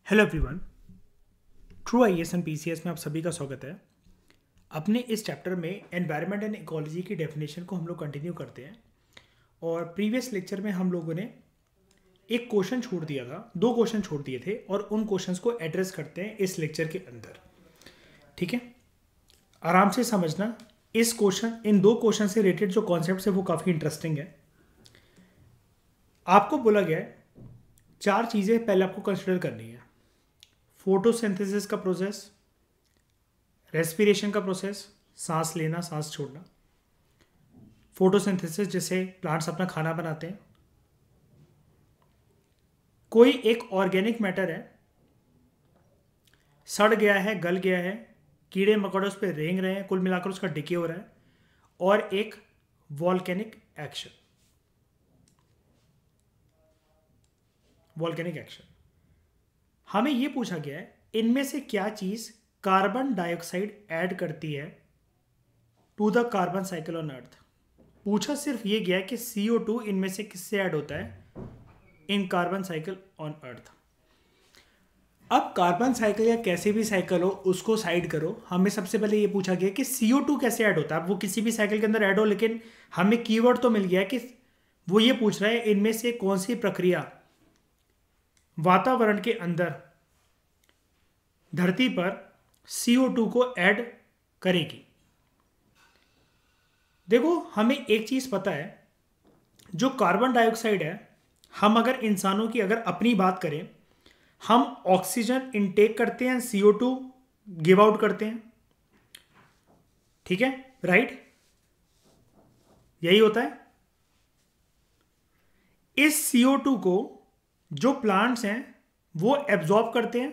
Hello everyone. True IAS and PCS में आप सभी का स्वागत है। अपने इस चैप्टर में एनवायरनमेंट एंड इकोलॉजी की डेफिनेशन को हम लोग कंटिन्यू करते हैं। और प्रीवियस लेक्चर में हम लोगों ने एक क्वेश्चन छोड़ दिया था, दो क्वेश्चन छोड़ दिए थे और उन क्वेश्चंस को एड्रेस करते हैं इस लेक्चर के अंदर। ठीक है, आराम से समझना। इन दो क्वेश्चन से रिलेटेड जो कॉन्सेप्ट है वो काफ़ी इंटरेस्टिंग है। आपको बोला गया है 4 चीज़ें पहले आपको कंसिडर करनी है। फोटोसिंथेसिस का प्रोसेस, रेस्पिरेशन का प्रोसेस, सांस लेना सांस छोड़ना। फोटोसिंथेसिस जैसे प्लांट्स अपना खाना बनाते हैं। कोई एक ऑर्गेनिक मैटर है, सड़ गया है, गल गया है, कीड़े मकोड़े उस पर रेंग रहे हैं, कुल मिलाकर उसका डिके हो रहा है। और एक वॉल्केनिक एक्शन। हमें यह पूछा गया है इनमें से क्या चीज कार्बन डाइऑक्साइड ऐड करती है to the carbon cycle on earth. पूछा सिर्फ ये गया कि CO2 इनमें से किससे ऐड होता है इन कार्बन साइकिल ऑन अर्थ। अब कार्बन साइकिल या कैसे भी साइकिल हो उसको साइड करो, हमें सबसे पहले ये पूछा गया कि CO2 कैसे ऐड होता है। अब वो किसी भी साइकिल के अंदर ऐड हो, लेकिन हमें कीवर्ड तो मिल गया कि वो ये पूछ रहा है इनमें से कौन सी प्रक्रिया वातावरण के अंदर धरती पर CO2 को ऐड करेगी। देखो, हमें एक चीज पता है, जो कार्बन डाइऑक्साइड है, हम अगर इंसानों की अगर अपनी बात करें, हम ऑक्सीजन इनटेक करते हैं, CO2 गिव आउट करते हैं। ठीक है, राइट, यही होता है। इस CO2 को जो प्लांट्स हैं वो एब्जॉर्ब करते हैं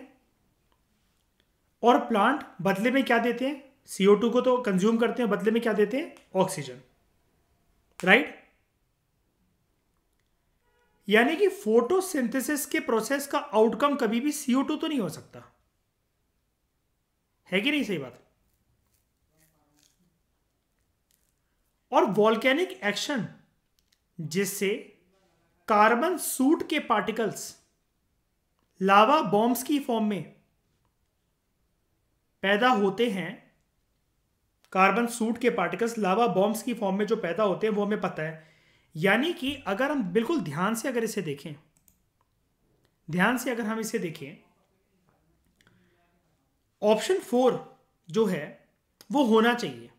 और प्लांट बदले में क्या देते हैं, CO2 को तो कंज्यूम करते हैं, बदले में क्या देते हैं, ऑक्सीजन। राइट, यानी कि फोटोसिंथेसिस के प्रोसेस का आउटकम कभी भी CO2 तो नहीं हो सकता, है कि नहीं? सही बात। और वॉल्केनिक एक्शन जिससे कार्बन सूट के पार्टिकल्स लावा बॉम्ब्स की फॉर्म में पैदा होते हैं, कार्बन सूट के पार्टिकल्स लावा बॉम्ब्स की फॉर्म में जो पैदा होते हैं वो हमें पता है। यानी कि अगर हम बिल्कुल ध्यान से अगर इसे देखें, अगर हम इसे देखें, ऑप्शन 4 जो है वो होना चाहिए।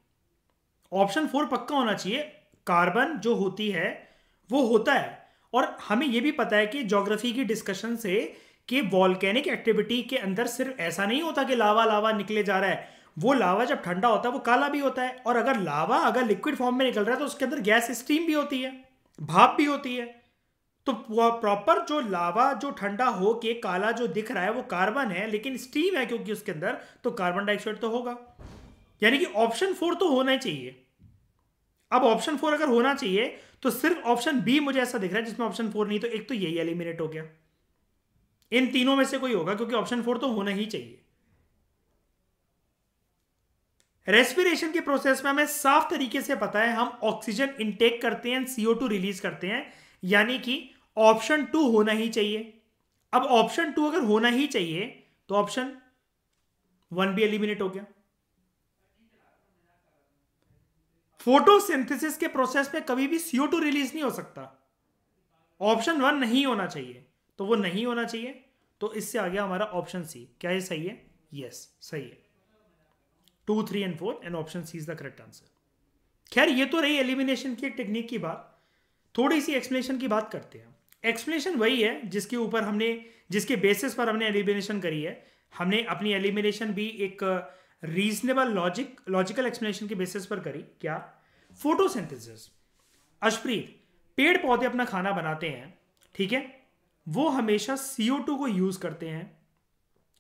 ऑप्शन 4 पक्का होना चाहिए। कार्बन जो होती है वो होता है। और हमें यह भी पता है कि ज्योग्राफी की डिस्कशन से कि वॉल्केनिक एक्टिविटी के अंदर सिर्फ ऐसा नहीं होता कि लावा लावा निकले जा रहा है। वो लावा जब ठंडा होता है वो काला भी होता है, और अगर लावा अगर लिक्विड फॉर्म में निकल रहा है तो उसके अंदर गैस स्ट्रीम भी होती है, भाप भी होती है। तो प्रॉपर जो लावा जो ठंडा हो के काला जो दिख रहा है वो कार्बन है, लेकिन स्टीम है क्योंकि उसके अंदर, तो कार्बन डाइऑक्साइड तो होगा। यानी कि ऑप्शन 4 तो होना ही चाहिए। अब ऑप्शन 4 अगर होना चाहिए तो सिर्फ ऑप्शन बी मुझे ऐसा दिख रहा है जिसमें ऑप्शन 4 नहीं, तो एक तो यही एलिमिनेट हो गया। इन तीनों में से कोई होगा क्योंकि ऑप्शन 4 तो होना ही चाहिए। रेस्पिरेशन के प्रोसेस में हमें साफ तरीके से पता है हम ऑक्सीजन इनटेक करते हैं, CO2 रिलीज करते हैं, यानी कि ऑप्शन 2 होना ही चाहिए। अब ऑप्शन 2 अगर होना ही चाहिए तो ऑप्शन 1 भी एलिमिनेट हो गया। फोटोसिंथेसिस के प्रोसेस में कभी भी CO2 रिलीज नहीं हो सकता। ऑप्शन 1 नहीं होना चाहिए, तो वो नहीं होना चाहिए। तो इससे आ गया हमारा ऑप्शन सी। क्या ये सही है? यस, सही है। 2, 3 and 4 and option C is the correct answer. खैर, ये तो रही एलिमिनेशन की टेक्निक की बात। थोड़ी सी एक्सप्लेनेशन की बात करते हैं। एक्सप्लेनेशन वही है जिसके बेसिस पर हमने एलिमिनेशन करी है। हमने अपनी एलिमिनेशन भी एक रीजनेबल लॉजिकल एक्सप्लेनेशन के बेसिस पर करी। क्या? फोटोसिंथेसिस। अशप्रीत, पेड़ पौधे अपना खाना बनाते हैं, ठीक है, वो हमेशा CO2 को यूज करते हैं।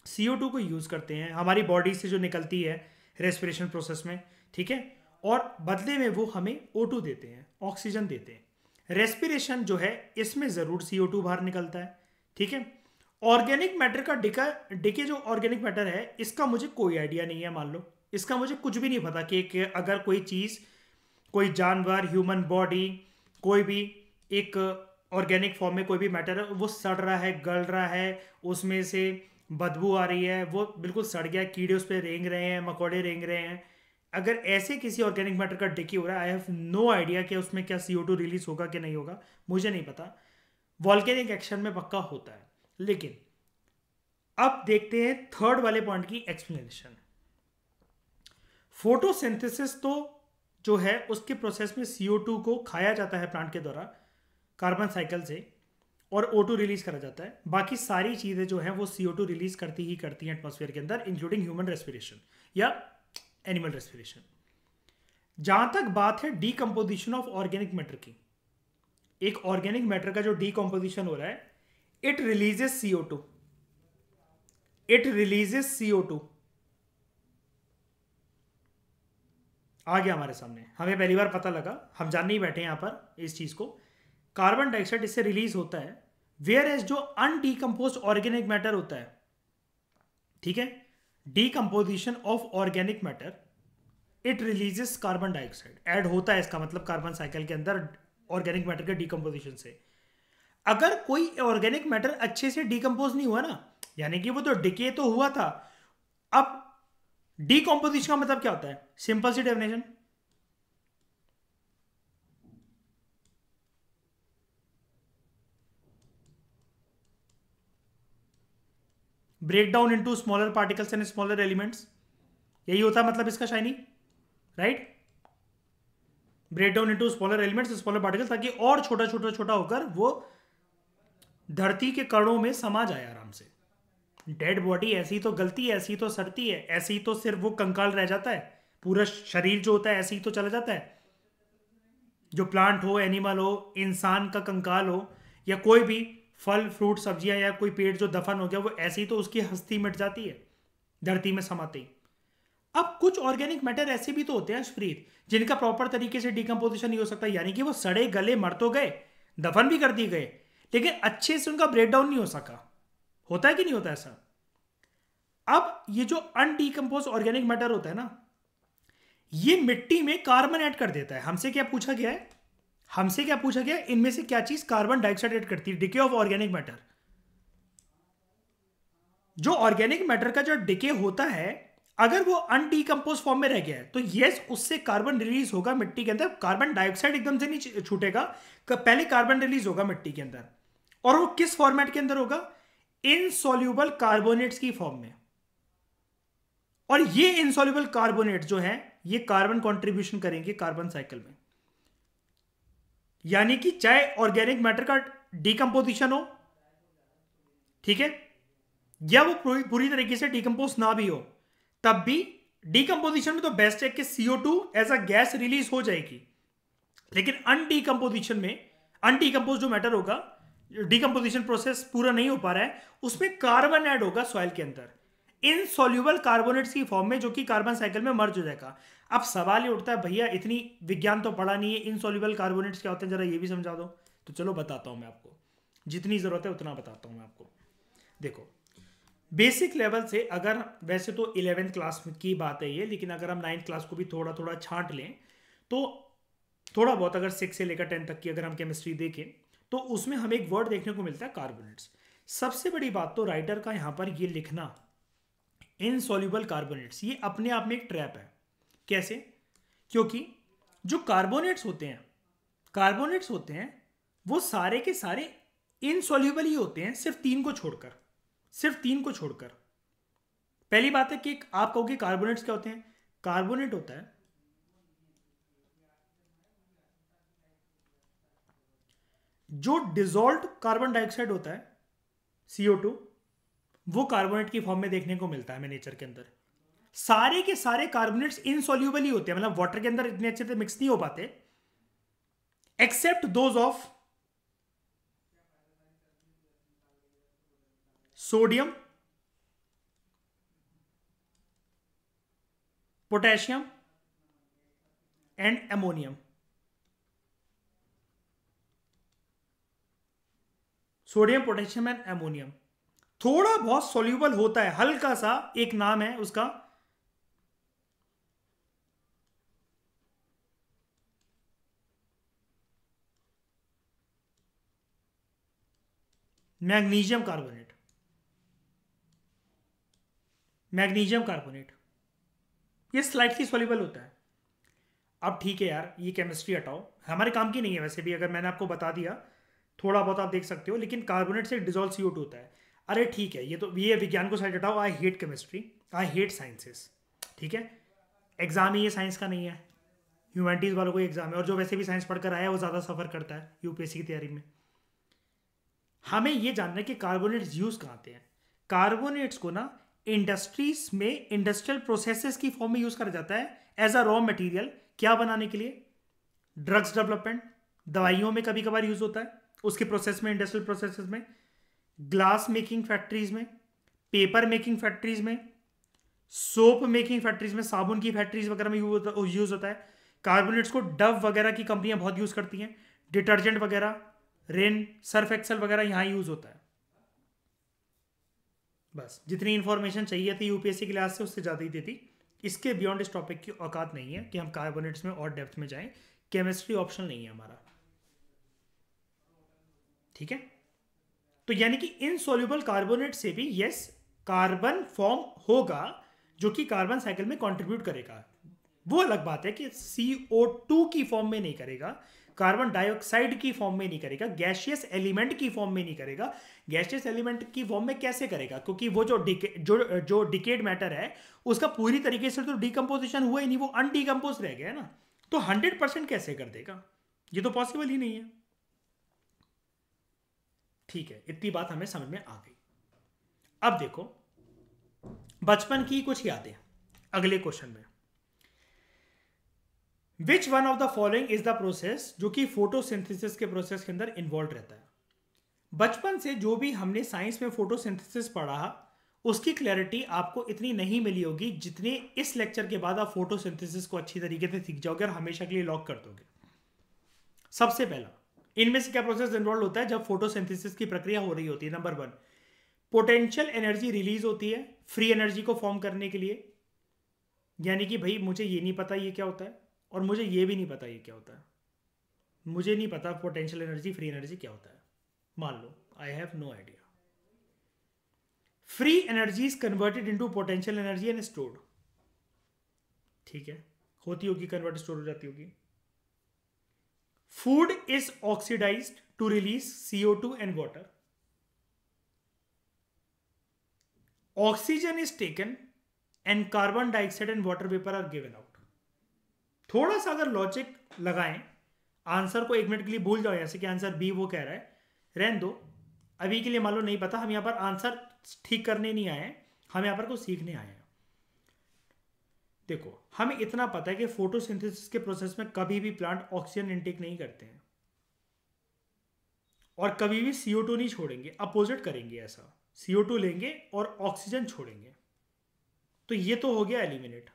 CO2 को यूज करते हैं हमारी बॉडी से जो निकलती है रेस्पिरेशन प्रोसेस में, ठीक है, और बदले में वो हमें O2 देते हैं, ऑक्सीजन देते हैं। रेस्पिरेशन जो है इसमें जरूर CO2 बाहर निकलता है, ठीक है। ऑर्गेनिक मैटर का डिके जो ऑर्गेनिक मैटर है इसका मुझे कोई आइडिया नहीं है। मान लो इसका मुझे कुछ भी नहीं पता कि अगर कोई चीज, कोई जानवर, ह्यूमन बॉडी, कोई भी एक ऑर्गेनिक फॉर्म में कोई भी मैटर है, वो सड़ रहा है, गल रहा है, उसमें से बदबू आ रही है, वो बिल्कुल सड़ गया, कीड़े उस पर रेंग रहे हैं, मकोड़े रेंग रहे हैं, अगर ऐसे किसी ऑर्गेनिक मैटर का डिके हो रहा है, आई हैव नो आइडिया कि उसमें क्या CO2 रिलीज होगा कि नहीं होगा, मुझे नहीं पता। वॉल्केनिक एक्शन में पक्का होता है। लेकिन अब देखते हैं थर्ड वाले पॉइंट की एक्सप्लेनेशन। फोटोसिंथेसिस तो जो है उसके प्रोसेस में CO2 को खाया जाता है प्लांट के द्वारा कार्बन साइकिल से, और O2 रिलीज करा जाता है। बाकी सारी चीजें जो हैं वो CO2 रिलीज करती ही करती हैं एटमॉस्फेयर के अंदर, इंक्लूडिंग ह्यूमन रेस्पिरेशन या एनिमल रेस्पिरेशन। जहां तक बात है डीकम्पोजिशन ऑफ ऑर्गेनिक मैटर की, एक ऑर्गेनिक मैटर का जो डीकम्पोजिशन हो रहा है, it releases CO2, it releases CO2। आ गया हमारे सामने, हमें पहली बार पता लगा, हम जानने ही बैठे हैं यहां पर इस चीज को। कार्बन डाइऑक्साइड इससे रिलीज होता है, वेयर एज जो अनडीकम्पोज ऑर्गेनिक मैटर होता है, ठीक है, decomposition of organic matter, it releases carbon dioxide, add होता है इसका मतलब कार्बन साइकिल के अंदर ऑर्गेनिक मैटर के डीकम्पोजिशन से। अगर कोई ऑर्गेनिक मैटर अच्छे से डीकम्पोज नहीं हुआ ना, यानी कि वो तो डिके तो हुआ था, अब डीकम्पोजिशन का मतलब क्या होता है, सिंपल सी definition, break down into smaller particles and smaller elements, यही होता है मतलब इसका shiny, right. Break down into smaller elements smaller particles, ताकि और छोटा छोटा छोटा होकर वो धरती के कणों में समा जाए आराम से। डेड बॉडी ऐसी तो गलती है, ऐसी तो सड़ती है, ऐसी ही तो सिर्फ वो कंकाल रह जाता है, पूरा शरीर जो होता है ऐसे ही तो चला जाता है। जो प्लांट हो, एनिमल हो, इंसान का कंकाल हो, या कोई भी फल फ्रूट सब्जियां या कोई पेड़ जो दफन हो गया, वो ऐसे ही तो उसकी हस्ती मिट जाती है धरती में समाते ही। अब कुछ ऑर्गेनिक मैटर ऐसे भी तो होते हैं स्प्रीत, जिनका प्रॉपर तरीके से डिकम्पोजिशन नहीं हो सकता, यानी कि वो सड़े गले मर तो गए, दफन भी कर दिए गए, लेकिन अच्छे से उनका ब्रेक डाउन नहीं हो सका। होता है कि नहीं होता ऐसा। अब ये जो अनडीकम्पोज ऑर्गेनिक मैटर होता है ना, ये मिट्टी में कार्बन ऐड कर देता है। हमसे क्या पूछा गया है, हमसे क्या पूछा गया है, इनमें से क्या चीज कार्बन डाइऑक्साइड ऐड करती है, डिके ऑफ ऑर्गेनिक मैटर। जो ऑर्गेनिक मैटर का जो डिके होता है, अगर वो अनडीकम्पोज फॉर्म में रह गया है तो यस, उससे कार्बन रिलीज होगा मिट्टी के अंदर, कार्बन डाइऑक्साइड एकदम से नहीं छूटेगा, पहले कार्बन रिलीज होगा मिट्टी के अंदर, और वो किस फॉर्मेट के अंदर होगा, इनसॉल्यूबल कार्बोनेट्स की फॉर्म में। और ये इनसॉल्यूबल कार्बोनेट जो है, ये कार्बन कंट्रीब्यूशन करेंगे कार्बन साइकिल में। यानी कि चाहे ऑर्गेनिक मैटर का डीकम्पोजिशन हो, ठीक है, या वो पूरी तरीके से डीकम्पोज ना भी हो, तब भी डीकम्पोजिशन में तो बेस्ट है कि CO2 as a gas release हो जाएगी। लेकिन अनडीकम्पोजिशन में, अनडीकम्पोज जो मैटर होगा, डीकम्पोजिशन प्रोसेस पूरा नहीं हो पा रहा है, उसमें कार्बन ऐड होगा सॉइल के अंदर इनसॉल्यूबल कार्बोनेट्स की फॉर्म में, जो कि कार्बन साइकिल में मर्ज हो जाएगा। अब सवाल ये उठता है, भैया इतनी विज्ञान तो पढ़ा नहीं है, इनसॉल्यूबल कार्बोनेट्स क्या होते हैं, जरा ये भी समझा दो। तो चलो बताता हूं मैं आपको, जितनी जरूरत है उतना बताता हूं मैं आपको। देखो, बेसिक लेवल से, अगर वैसे तो 11th क्लास की बात है ये, लेकिन अगर हम 9th क्लास को भी थोड़ा थोड़ा छांट लें तो थोड़ा बहुत, अगर 6 से लेकर 10 तक की अगर हम केमिस्ट्री देखें तो उसमें हमें एक वर्ड देखने को मिलता है, कार्बोनेट्स। सबसे बड़ी बात तो राइटर का यहां पर ये लिखना इनसॉल्यूबल कार्बोनेट्स, ये अपने आप में एक ट्रैप है। कैसे? क्योंकि जो कार्बोनेट्स होते हैं, कार्बोनेट्स होते हैं वो सारे के सारे इनसॉल्यूबल ही होते हैं, सिर्फ 3 को छोड़कर, सिर्फ 3 को छोड़कर। पहली बात है कि आप कहोगे कार्बोनेट्स क्या होते हैं, कार्बोनेट होता है जो डिजोल्व कार्बन डाइऑक्साइड होता है CO2, वो कार्बोनेट की फॉर्म में देखने को मिलता है हमें नेचर के अंदर। सारे के सारे कार्बोनेट्स इनसॉल्यूबल ही होते हैं, मतलब वाटर के अंदर इतने अच्छे से मिक्स नहीं हो पाते, except those of sodium, potassium and ammonium. Sodium, potassium and ammonium थोड़ा बहुत सॉल्यूबल होता है, हल्का सा, एक नाम है उसका मैग्नीशियम कार्बोनेट। मैग्नीशियम कार्बोनेट, ये स्लाइटली सॉल्युबल होता है। अब ठीक है यार, ये केमिस्ट्री हटाओ, हमारे काम की नहीं है वैसे भी, अगर मैंने आपको बता दिया थोड़ा बहुत आप देख सकते हो, लेकिन कार्बोनेट से डिजोल्व CO2 होता है। अरे ठीक है, ये विज्ञान को साइड हटाओ, I hate chemistry, I hate sciences, ठीक है। एग्जाम ही ये साइंस का नहीं है, ह्यूमैनिटीज़ वालों को एग्जाम है, और जो वैसे भी साइंस पढ़कर आया है वो ज़्यादा सफ़र करता है UPSC की तैयारी में। हमें ये जानना है कि कार्बोनेट्स यूज़ कहाँ आते हैं। कार्बोनेट्स को ना इंडस्ट्रीज में इंडस्ट्रियल प्रोसेसेस की फॉर्म में यूज़ करा जाता है एज अ रॉ मटेरियल। क्या बनाने के लिए? ड्रग्स डेवलपमेंट, दवाइयों में कभी कभार यूज़ होता है उसके प्रोसेस में, इंडस्ट्रियल प्रोसेसेस में, ग्लास मेकिंग फैक्ट्रीज में, पेपर मेकिंग फैक्ट्रीज में, सोप मेकिंग फैक्ट्रीज में, साबुन की फैक्ट्रीज वगैरह में यूज़ होता है। कार्बोनेट्स को डव वगैरह की कंपनियां बहुत यूज़ करती हैं, डिटर्जेंट वगैरह, रेन सर्फ एक्सेल वगैरह यहाँ यूज़ होता है। बस जितनी इंफॉर्मेशन चाहिए थी UPSC क्लास से उससे ज़्यादा ही देती। इसके बियॉन्ड इस टॉपिक की औकात नहीं है कि हम कार्बोनेट्स में और डेप्थ में जाएं। केमिस्ट्री ऑप्शनल नहीं है हमारा, ठीक है। तो यानी कि इनसॉल्युबल कार्बोनेट से भी यस कार्बन फॉर्म होगा जो कि कार्बन साइकिल में कंट्रीब्यूट करेगा। वो अलग बात है कि CO2 की फॉर्म में नहीं करेगा, कार्बन डाइऑक्साइड की फॉर्म में नहीं करेगा, गैशियस एलिमेंट की फॉर्म में नहीं करेगा। गैशियस एलिमेंट की फॉर्म में कैसे करेगा? क्योंकि वो जो डिकेड मैटर है उसका पूरी तरीके से तो डिकम्पोजिशन हुआ ही नहीं, वो अनडिकम्पोज रह गया है ना। तो 100% कैसे कर देगा? ये तो पॉसिबल ही नहीं है। ठीक है, इतनी बात हमें समझ में आ गई। अब देखो बचपन की कुछ यादें अगले क्वेश्चन में। Which one of the following is the process जो कि फोटोसिंथेसिस के प्रोसेस के अंदर इन्वॉल्व रहता है? बचपन से जो भी हमने साइंस में फोटोसिंथेसिस पढ़ा उसकी क्लैरिटी आपको इतनी नहीं मिली होगी जितने इस लेक्चर के बाद आप फोटोसिंथेसिस को अच्छी तरीके से सीख जाओगे और हमेशा के लिए लॉक कर दोगे। सबसे पहला, इनमें से क्या प्रोसेस इन्वॉल्व होता है जब फोटोसिंथेसिस की प्रक्रिया हो रही होती है? नंबर 1, पोटेंशियल एनर्जी रिलीज होती है फ्री एनर्जी को फॉर्म करने के लिए। यानी कि भाई मुझे ये नहीं पता ये क्या होता है और मुझे ये भी नहीं पता ये क्या होता है, मुझे नहीं पता पोटेंशियल एनर्जी फ्री एनर्जी क्या होता है, मान लो I have no idea. Free energy is converted into potential energy and stored, ठीक है, होती होगी, कन्वर्ट स्टोर हो जाती होगी। Food is oxidised to release CO2 and water. Oxygen is taken and carbon dioxide and water vapour are given out. थोड़ा सा अगर लॉजिक लगाएं, आंसर को 1 मिनट के लिए भूल जाओ, जैसे कि आंसर बी वो कह रहा है, रहने दो अभी के लिए, मान लो नहीं पता, हम यहां पर आंसर ठीक करने नहीं आए, हम यहां पर कुछ सीखने आए हैं। देखो हमें इतना पता है कि फोटोसिंथेसिस के प्रोसेस में कभी भी प्लांट ऑक्सीजन इनटेक नहीं करते हैं और कभी भी CO2 नहीं छोड़ेंगे, अपोजिट करेंगे ऐसा, CO2 लेंगे और ऑक्सीजन छोड़ेंगे। तो ये तो हो गया एलिमिनेट,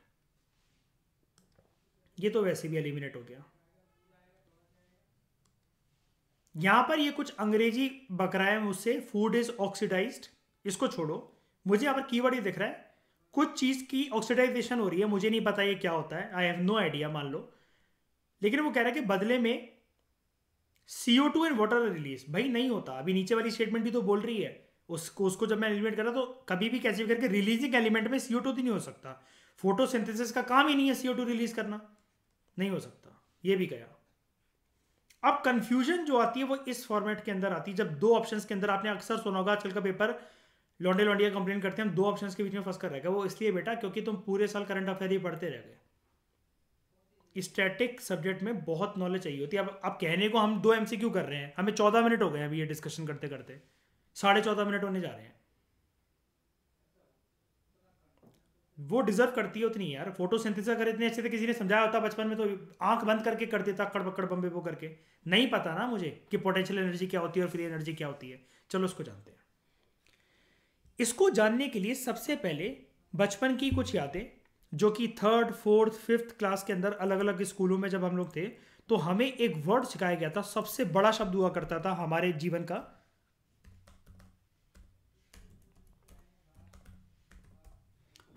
ये तो वैसे भी एलिमिनेट हो गया। यहां पर ये कुछ अंग्रेजी बक रहा है मुझसे, फूड इज ऑक्सीडाइज्ड, इसको छोड़ो, मुझे यहां पर कीवर्ड ही दिख रहा है, कुछ चीज की ऑक्सीडाइजेशन हो रही है, मुझे नहीं पता ये क्या होता है, आई हैव नो आइडिया, मान लो। लेकिन वो कह रहा है कि बदले में CO2 एंड वाटर रिलीज। भाई नहीं होता, अभी नीचे वाली स्टेटमेंट भी तो बोल रही है, उसको जब मैं एलिमिनेट कर रहा तो कभी भी कैसे भी करके रिलीजिंग एलिमेंट में CO2 तो नहीं हो सकता, फोटोसिंथेसिस का काम ही नहीं है CO2 रिलीज करना, नहीं हो सकता, ये भी गया। अब कंफ्यूजन जो आती है वो इस फॉर्मेट के अंदर आती है, जब 2 ऑप्शंस के अंदर, आपने अक्सर सुना होगा आजकल का पेपर लौंडे लौंडिया कंप्लेन करते हैं हम 2 ऑप्शंस के बीच में फंस कर रहेगा। वो इसलिए बेटा क्योंकि तुम पूरे साल करंट अफेयर ही पढ़ते रह गए। स्टैटिक सब्जेक्ट में बहुत नॉलेज चाहिए होती है। अब कहने को हम 2 MCQ कर रहे हैं, हमें 14 मिनट हो गए अभी ये डिस्कशन करते करते, 14.5 मिनट होने जा रहे हैं। वो डिजर्व करती है उतनी यार। फोटोसिंथेसिस अगर इतने अच्छे से किसी ने समझाया होता बचपन में तो आंख बंद करके कर देता, कड़बक्कड़ बम्बे वो करके। नहीं पता ना मुझे कि पोटेंशियल एनर्जी क्या होती है और फ्री एनर्जी क्या होती है। चलो उसको जानते हैं। इसको जानने के लिए सबसे पहले बचपन की कुछ यादें, जो कि 3rd, 4th, 5th क्लास के अंदर अलग अलग स्कूलों में जब हम लोग थे तो हमें एक वर्ड सिखाया गया था, सबसे बड़ा शब्द हुआ करता था हमारे जीवन का,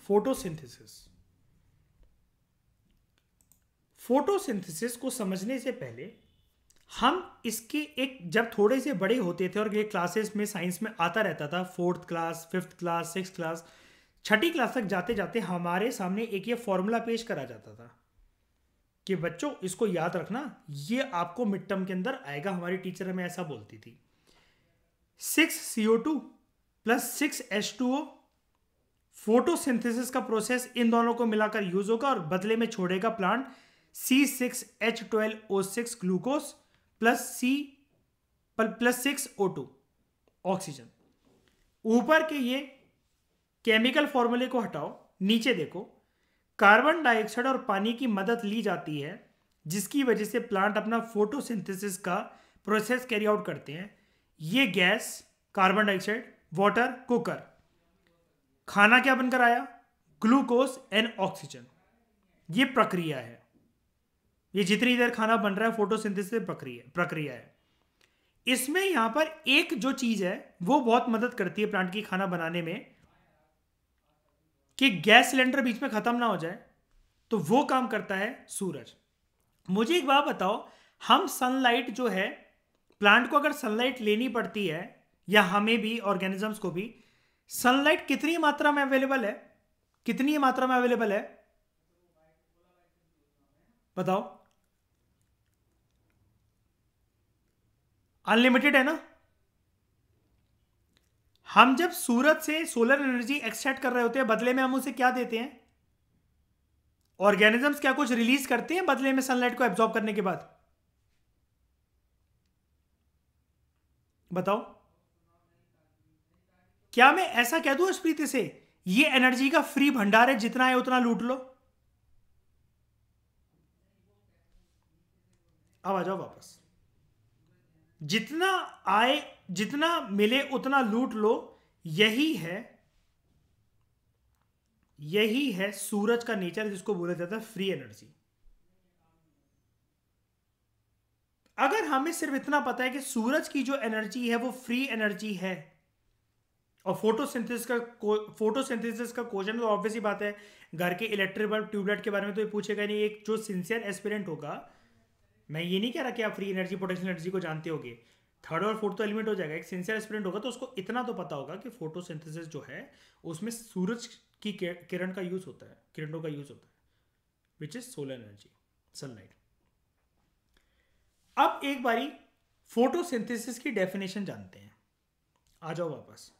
फोटोसिंथेसिस। फोटोसिंथेसिस को समझने से पहले हम इसके एक, जब थोड़े से बड़े होते थे और ये क्लासेस में साइंस में आता रहता था, 4th class, 5th class, 6th class, छठी क्लास तक जाते जाते हमारे सामने एक ये फॉर्मूला पेश करा जाता था कि बच्चों इसको याद रखना, ये आपको मिड टर्म के अंदर आएगा। हमारी टीचर हमें ऐसा बोलती थी, 6CO2 प्लस 6H2O, फोटोसिंथेसिस का प्रोसेस इन दोनों को मिलाकर यूज होगा और बदले में छोड़ेगा plant C6H12O6 glucose plus 6O2 oxygen. ऊपर के ये केमिकल फॉर्मूले को हटाओ, नीचे देखो, कार्बन डाइऑक्साइड और पानी की मदद ली जाती है जिसकी वजह से प्लांट अपना फोटोसिंथेसिस का प्रोसेस कैरी आउट करते हैं। ये gas, carbon dioxide, water, cooker, खाना क्या बनकर आया? Glucose and oxygen. ये प्रक्रिया है, ये जितनी देर खाना बन रहा है फोटोसिंथेसिस प्रक्रिया है। इसमें यहां पर एक जो चीज है वो बहुत मदद करती है प्लांट की खाना बनाने में, कि गैस सिलेंडर बीच में खत्म ना हो जाए, तो वो काम करता है सूरज। मुझे एक बात बताओ, हम सनलाइट जो है, प्लांट को अगर सनलाइट लेनी पड़ती है, या हमें भी, ऑर्गेनिजम्स को भी, सनलाइट कितनी मात्रा में अवेलेबल है? कितनी मात्रा में अवेलेबल है बताओ? अनलिमिटेड है ना? हम जब सूरज से सोलर एनर्जी एक्सट्रैक्ट कर रहे होते हैं, बदले में हम उसे क्या देते हैं? ऑर्गेनिजम्स क्या कुछ रिलीज करते हैं बदले में सनलाइट को एब्जॉर्ब करने के बाद? बताओ। क्या मैं ऐसा कह दूं स्प्रीति से, ये एनर्जी का फ्री भंडार है, जितना है उतना लूट लो? अब आ जाओ वापस। जितना आए, जितना मिले उतना लूट लो। यही है, यही है सूरज का नेचर, जिसको बोला जाता है फ्री एनर्जी। अगर हमें सिर्फ इतना पता है कि सूरज की जो एनर्जी है वो फ्री एनर्जी है, और फोटोसिंथेसिस का क्वेश्चन तो ऑब्वियसली बात है, घर के इलेक्ट्रिक बल्ब, ट्यूबलाइट के बारे में तो ये पूछेगा नहीं। एक जो सिंसियर एस्पिरेंट होगा, मैं ये नहीं कह रहा कि आप फ्री एनर्जी, पोटेंशियल एनर्जी को जानते होगे, थर्ड और फोर्थ तो एलिमेंट हो जाएगा। एक सिंसियर एस्पिरेंट होगा तो उसको इतना तो पता होगा कि फोटोसिंथेसिस जो है उसमें सूरज की किरण का यूज होता है, किरणों का यूज होता है, which is solar energy, sunlight. अब एक बारी फोटोसिंथेसिस की डेफिनेशन जानते हैं। आ जाओ वापस।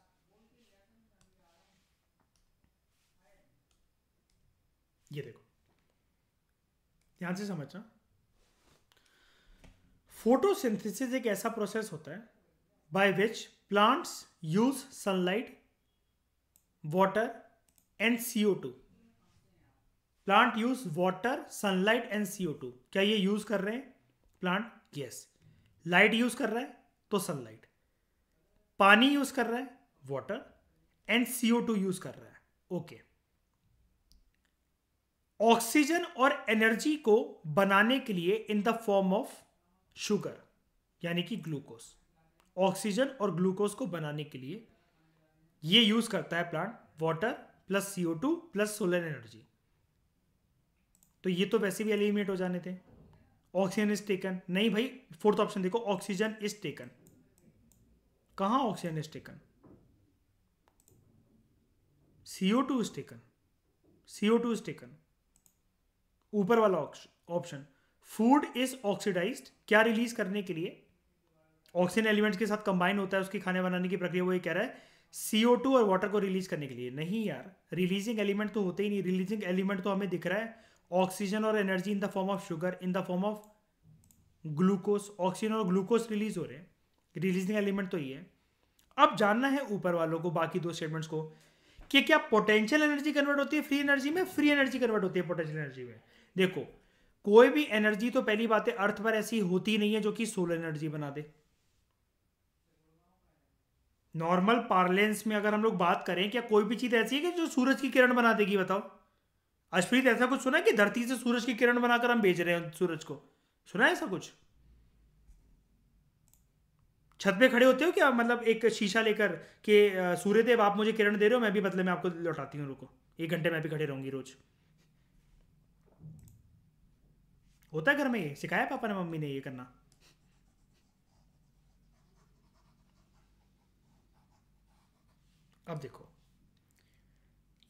ये देखो, ध्यान से समझना। फोटोसिंथेसिस एक ऐसा प्रोसेस होता है by which plants use sunlight, water and CO2। Plant use water, sunlight and CO2। क्या ये यूज कर रहे हैं प्लांट? यस। लाइट यूज कर रहा है तो सनलाइट, पानी यूज कर रहा है वाटर, एंड CO2 यूज कर रहा है। ओके। ऑक्सीजन और एनर्जी को बनाने के लिए इन द फॉर्म ऑफ शुगर, यानी कि ग्लूकोज, ऑक्सीजन और ग्लूकोज को बनाने के लिए ये यूज करता है plant, water plus CO2 plus solar energy. तो ये तो वैसे भी एलिमिनेट हो जाने थे। ऑक्सीजन इज टेकन, नहीं भाई, फोर्थ ऑप्शन देखो, ऑक्सीजन इज टेकन। कहां oxygen is taken? CO2 is taken, CO2 is taken. ऊपर वाला ऑप्शन, फूड इज ऑक्सीडाइज्ड, क्या रिलीज करने के लिए? ऑक्सीजन एलिमेंट्स के साथ कंबाइन होता है उसकी खाने बनाने की प्रक्रिया, वो ये कह रहा है CO2 और वाटर को रिलीज करने के लिए। नहीं यार, रिलीजिंग एलिमेंट तो होते ही नहीं। रिलीजिंग एलिमेंट तो हमें दिख रहा है ऑक्सीजन और energy in the form of sugar, in the form of glucose. Oxygen और ग्लूकोज रिलीज हो रहे हैं, रिलीजिंग एलिमेंट तो ये है। अब जानना है ऊपर वालों को, बाकी दो स्टेटमेंट्स को, कि क्या पोटेंशियल एनर्जी कन्वर्ट होती है फ्री एनर्जी में? फ्री एनर्जी कन्वर्ट होती है पोटेंशियल एनर्जी में। देखो, कोई भी एनर्जी तो पहली बात है अर्थ पर ऐसी होती नहीं है जो कि सोलर एनर्जी बना दे। नॉर्मल पार्लेंस में अगर हम लोग बात करें, क्या कोई भी चीज ऐसी है कि जो सूरज की किरण बना देगी? बताओ। अश्प्रीत, ऐसा कुछ सुना है कि धरती से सूरज की किरण बनाकर हम भेज रहे हैं सूरज को? सुना है ऐसा कुछ? छत पे खड़े होते हो क्या, मतलब एक शीशा लेकर कि सूर्यदेव आप मुझे किरण दे रहे हो, मैं भी बदले में आपको लौटाती हूँ, रुको 1 घंटे मैं भी खड़े रहूंगी रोज? होता है घर में? ये सिखाया पापा ने, मम्मी ने ये करना? अब देखो,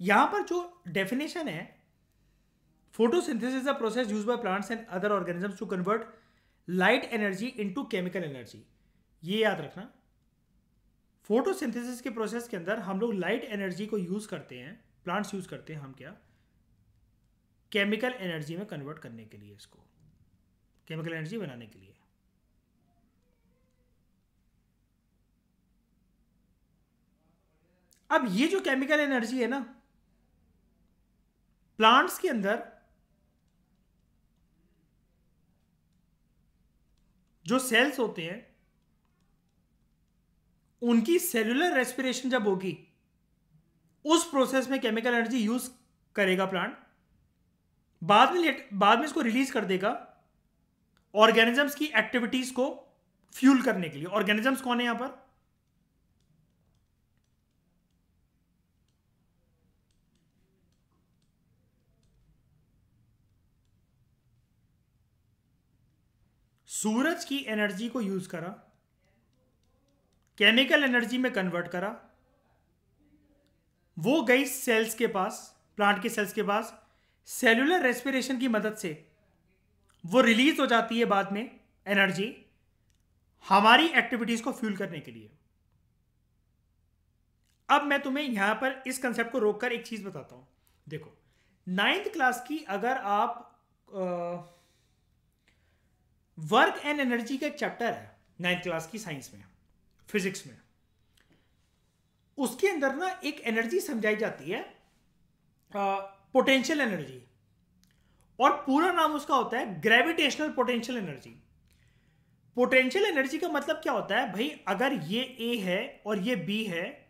यहां पर जो डेफिनेशन है, photosynthesis is a process used by plants and other organisms to convert light energy into chemical energy. ये याद रखना, फोटोसिंथेसिस के प्रोसेस के अंदर हम लोग लाइट एनर्जी को यूज करते हैं, प्लांट्स यूज करते हैं हम क्या, केमिकल एनर्जी में कन्वर्ट करने के लिए, इसको केमिकल एनर्जी बनाने के लिए। अब ये जो केमिकल एनर्जी है ना, प्लांट्स के अंदर जो सेल्स होते हैं उनकी सेलुलर रेस्पिरेशन जब होगी, उस प्रोसेस में केमिकल एनर्जी यूज करेगा प्लांट, बाद में इसको रिलीज कर देगा ऑर्गेनिजम्स की एक्टिविटीज को फ्यूल करने के लिए। ऑर्गेनिजम्स कौन है यहां पर, सूरज की एनर्जी को यूज करा, केमिकल एनर्जी में कन्वर्ट करा, वो गई सेल्स के पास, प्लांट के सेल्स के पास, सेलुलर रेस्पिरेशन की मदद से वो रिलीज हो जाती है बाद में एनर्जी, हमारी एक्टिविटीज को फ्यूल करने के लिए। अब मैं तुम्हें यहां पर इस कंसेप्ट को रोककर एक चीज बताता हूं। देखो, 9th क्लास की अगर आप वर्क एंड एनर्जी का एक चैप्टर है 9th क्लास की साइंस में, फिजिक्स में, उसके अंदर ना एक एनर्जी समझाई जाती है पोटेंशियल एनर्जी, और पूरा नाम उसका होता है gravitational potential energy. Potential energy का मतलब क्या होता है भाई, अगर ये ए है और ये बी है,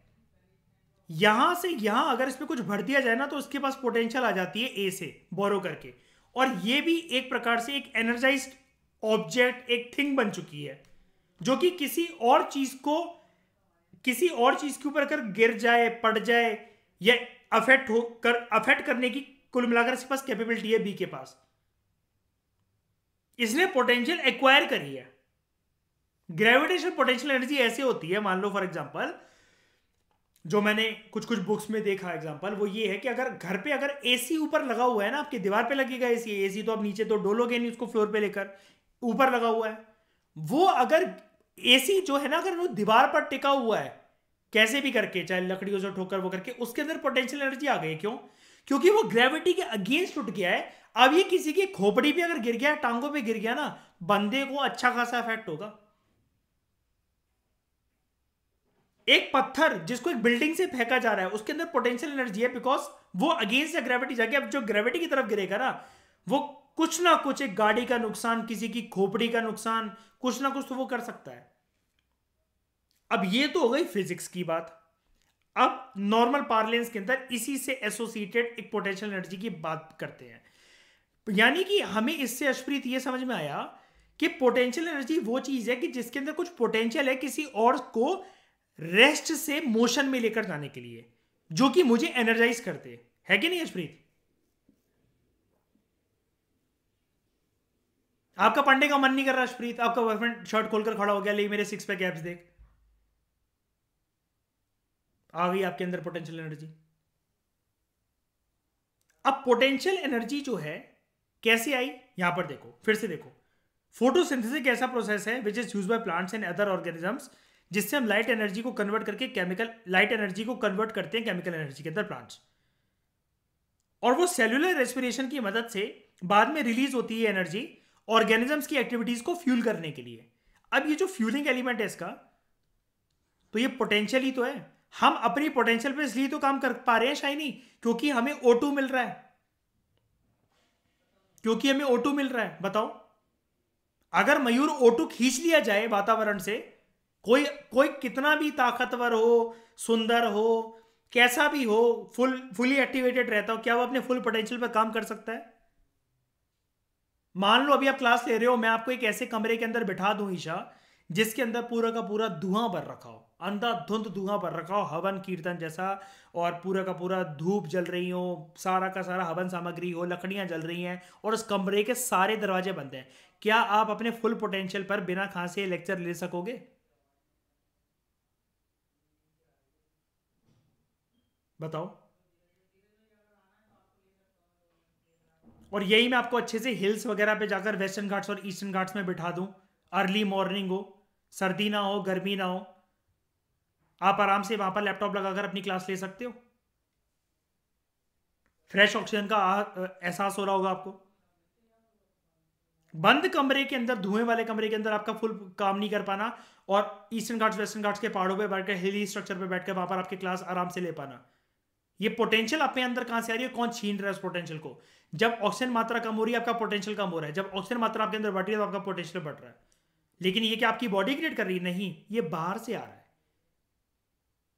यहां से यहां अगर इसमें कुछ भर दिया जाए ना तो उसके पास पोटेंशियल आ जाती है ए से बोरो करके, और ये भी एक प्रकार से एक एनर्जाइज्ड ऑब्जेक्ट, एक थिंग बन चुकी है, जो कि किसी और चीज के ऊपर अगर गिर जाए, पड़ जाए या अफेक्ट करने की कुल मिलाकर इसके पास कैपेबिलिटी है बी के पास। इसने पोटेंशियल एक्वायर करी है। ग्रेविटेशनल पोटेंशियल एनर्जी ऐसे होती है, मान लो फॉर एग्जांपल, जो मैंने कुछ कुछ बुक्स में देखा एग्जांपल, वो ये है कि अगर घर पे अगर एसी ऊपर लगा हुआ है ना, आपकी दीवार पे लगेगा एसी, एसी तो आप नीचे तो डोलोगे नहीं उसको फ्लोर पे लेकर, ऊपर लगा हुआ है, वो अगर एसी जो है ना, अगर वो दीवार पर टिका हुआ है कैसे भी करके, चाहे लकड़ियों से ठोकर वो करके, उसके अंदर पोटेंशियल एनर्जी आ गई। क्यों? क्योंकि वो ग्रेविटी के अगेंस्ट उठ गया है। अब ये किसी की खोपड़ी पे अगर गिर गया, टांगों पे गिर गया ना, बंदे को अच्छा खासा इफेक्ट होगा। एक पत्थर जिसको एक बिल्डिंग से फेंका जा रहा है, उसके अंदर पोटेंशियल एनर्जी है, बिकॉज वो अगेंस्ट द ग्रेविटी जाके, अब जो ग्रेविटी की तरफ गिरेगा ना, वो कुछ ना कुछ, एक गाड़ी का नुकसान, किसी की खोपड़ी का नुकसान, कुछ ना कुछ तो वो कर सकता है। अब ये तो हो गई फिजिक्स की बात। अब नॉर्मल पार्लेंस के अंदर इसी से एसोसिएटेड एक पोटेंशियल एनर्जी की बात करते हैं। यानी कि हमें इससे अशप्रीत ये समझ में आया कि पोटेंशियल एनर्जी वो चीज है कि जिसके अंदर कुछ पोटेंशियल है किसी और को रेस्ट से मोशन में लेकर जाने के लिए, जो कि मुझे एनर्जाइज करते है कि नहीं अशप्रीत? आपका पढ़ने का मन नहीं कर रहा अशप्रीत, आपका बॉयफ्रेंड शर्ट खोलकर खड़ा हो गया, ले मेरे 6 पैक एब्स देख, आ गई आपके अंदर पोटेंशियल एनर्जी। अब पोटेंशियल एनर्जी जो है कैसे आई, यहां पर देखो, फिर से देखो, फोटोसिंथेसिस एक ऐसा प्रोसेस है which is used by plants and other organisms, जिससे हम लाइट एनर्जी को कन्वर्ट करके लाइट एनर्जी को कन्वर्ट करते हैं केमिकल एनर्जी के अंदर प्लांट्स, और वो सेलुलर रेस्पिरेशन की मदद से बाद में रिलीज होती है एनर्जी ऑर्गेनिजम्स की एक्टिविटीज को फ्यूल करने के लिए। अब ये जो फ्यूलिंग एलिमेंट है इसका, तो ये पोटेंशियल ही तो है। हम अपनी पोटेंशियल पे इसलिए तो काम कर पा रहे हैं शाइनी, क्योंकि हमें O2 मिल रहा है, क्योंकि हमें O2 मिल रहा है। बताओ, अगर मयूर O2 खींच लिया जाए वातावरण से, कोई कोई कितना भी ताकतवर हो, सुंदर हो, कैसा भी हो, फुली एक्टिवेटेड रहता हो, क्या वो अपने फुल पोटेंशियल पर काम कर सकता है? मान लो अभी आप क्लास ले रहे हो, मैं आपको एक ऐसे कमरे के अंदर बिठा दूं ईशा, जिसके अंदर पूरा का पूरा धुआं भर रखा हो, अंधाधुंध धुआं भर रखा हो, हवन कीर्तन जैसा, और पूरा का पूरा धूप जल रही हो, सारा का सारा हवन सामग्री हो, लकड़ियां जल रही हैं, और उस कमरे के सारे दरवाजे बंद हैं, क्या आप अपने फुल पोटेंशियल पर बिना खांसे लेक्चर ले सकोगे? बताओ। और यही मैं आपको अच्छे से हिल्स वगैरह पे जाकर वेस्टर्न घाट्स और ईस्टर्न घाट्स में बिठा दूं, अर्ली मॉर्निंग हो, सर्दी ना हो, गर्मी ना हो, आप आराम से वहां पर लैपटॉप लगाकर अपनी क्लास ले सकते हो। फ्रेश ऑक्सीजन का एहसास हो रहा होगा आपको। बंद कमरे के अंदर, धुएं वाले कमरे के अंदर आपका फुल काम नहीं कर पाना, और ईस्टर्न घाट्स वेस्टर्न घाट्स के पहाड़ों पे बैठकर, हिली स्ट्रक्चर पे बैठकर वहां पर आपकी क्लास आराम से ले पाना। ये पोटेंशियल अपने अंदर कहां से आ रही है? कौन छीन रहा है उस पोटेंशियल को? जब ऑक्सीजन मात्रा कम हो रही है, आपका पोटेंशियल कम हो रहा है। जब ऑक्सीजन मात्रा आपके अंदर बढ़ रही है, तो आपका पोटेंशियल बढ़ रहा है। लेकिन ये क्या आपकी बॉडी क्रिएट कर रही है? नहीं, ये बाहर से आ रहा है।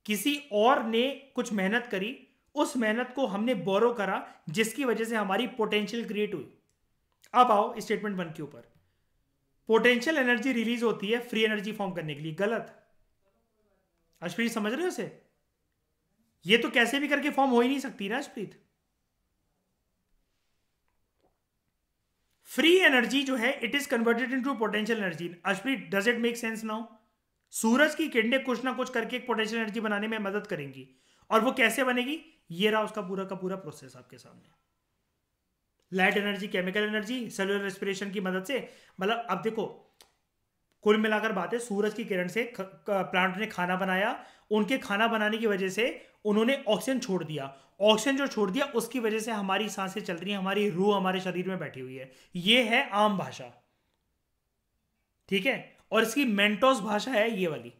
किसी और ने कुछ मेहनत करी, उस मेहनत को हमने बोरो करा, जिसकी वजह से हमारी पोटेंशियल क्रिएट हुई। अब आओ स्टेटमेंट 1 के ऊपर। पोटेंशियल एनर्जी रिलीज होती है फ्री एनर्जी फॉर्म करने के लिए। गलत। अशप्रीत समझ रहे हो इसे? ये तो कैसे भी करके फॉर्म हो ही नहीं सकती ना अशप्रीत। फ्री एनर्जी जो है, it is converted into potential energy. Ashpreet, does it make sense now? सूरज की किरणें कुछ ना कुछ करके एक पोटेंशियल एनर्जी बनाने में मदद करेंगी। और वो कैसे बनेगी? ये रहा उसका पूरा का पूरा प्रोसेस आपके सामने। Light energy, chemical energy, cellular respiration की मदद से। मतलब अब देखो, कुल मिलाकर बात है, सूरज की किरण से प्लांट ने खाना बनाया, उनके खाना बनाने की वजह से उन्होंने ऑक्सीजन छोड़ दिया। ऑक्सीजन जो छोड़ दिया, उसकी वजह से हमारी सांसें चल रही हैं, हमारी रूह हमारे शरीर में बैठी हुई है। ये है आम भाषा, ठीक है। और इसकी मेंटोस भाषा है ये वाली,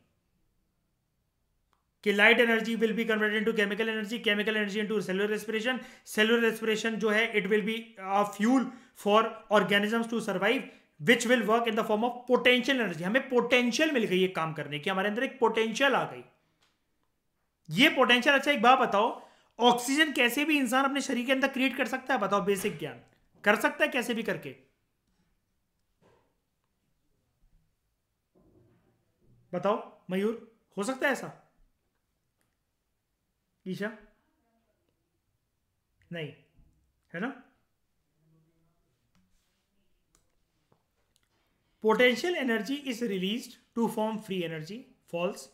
कि light energy will be converted into chemical energy, chemical energy into cellular respiration, cellular respiration जो है it will be fuel for organisms to survive, which will work in the form of potential energy. हमें potential मिल गई एक काम करने की, हमारे अंदर एक पोटेंशियल आ गई। ये पोटेंशियल, अच्छा एक बात बताओ, ऑक्सीजन कैसे भी इंसान अपने शरीर के अंदर क्रिएट कर सकता है? बताओ, बेसिक ज्ञान कर सकता है कैसे भी करके? बताओ मयूर, हो सकता है ऐसा? ईशा, नहीं, है ना? Potential energy is released to form free energy. False.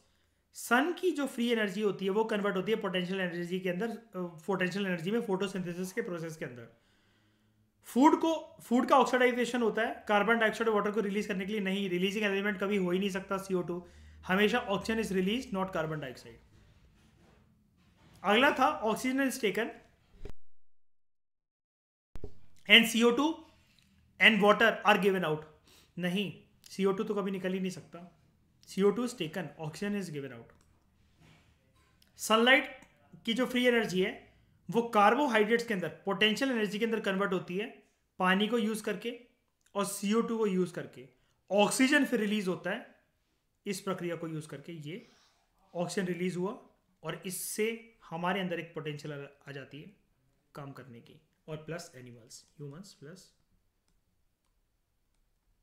Sun की जो फ्री एनर्जी होती है वो कन्वर्ट होती है पोटेंशियल एनर्जी के अंदर, पोटेंशियल एनर्जी में, फोटोसिंथेसिस के प्रोसेस के अंदर। फूड का ऑक्सीडाइजेशन होता है कार्बन डाइऑक्साइड वाटर को रिलीज करने के लिए। नहीं, रिलीजिंग एलिमेंट कभी हो ही नहीं सकता CO2। हमेशा oxygen is release, not carbon dioxide. अगला था oxygen is taken and CO2 and water are given out. नहीं, CO2 तो कभी निकल ही नहीं सकता। CO2 is taken, oxygen is given out. Sunlight की जो फ्री एनर्जी है वो कार्बोहाइड्रेट्स के अंदर पोटेंशियल एनर्जी के अंदर कन्वर्ट होती है, पानी को यूज करके और CO2 को यूज करके। ऑक्सीजन फिर रिलीज होता है इस प्रक्रिया को यूज करके। ये ऑक्सीजन रिलीज हुआ और इससे हमारे अंदर एक पोटेंशियल आ जाती है काम करने की। और plus animals, humans plus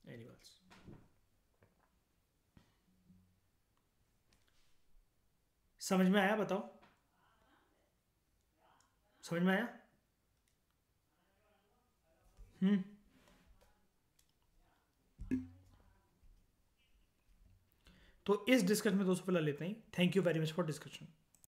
animals. समझ में आया? बताओ, समझ में आया? तो इस डिस्कशन में दोस्तों फिलहाल लेते हैं। Thank you very much for discussion.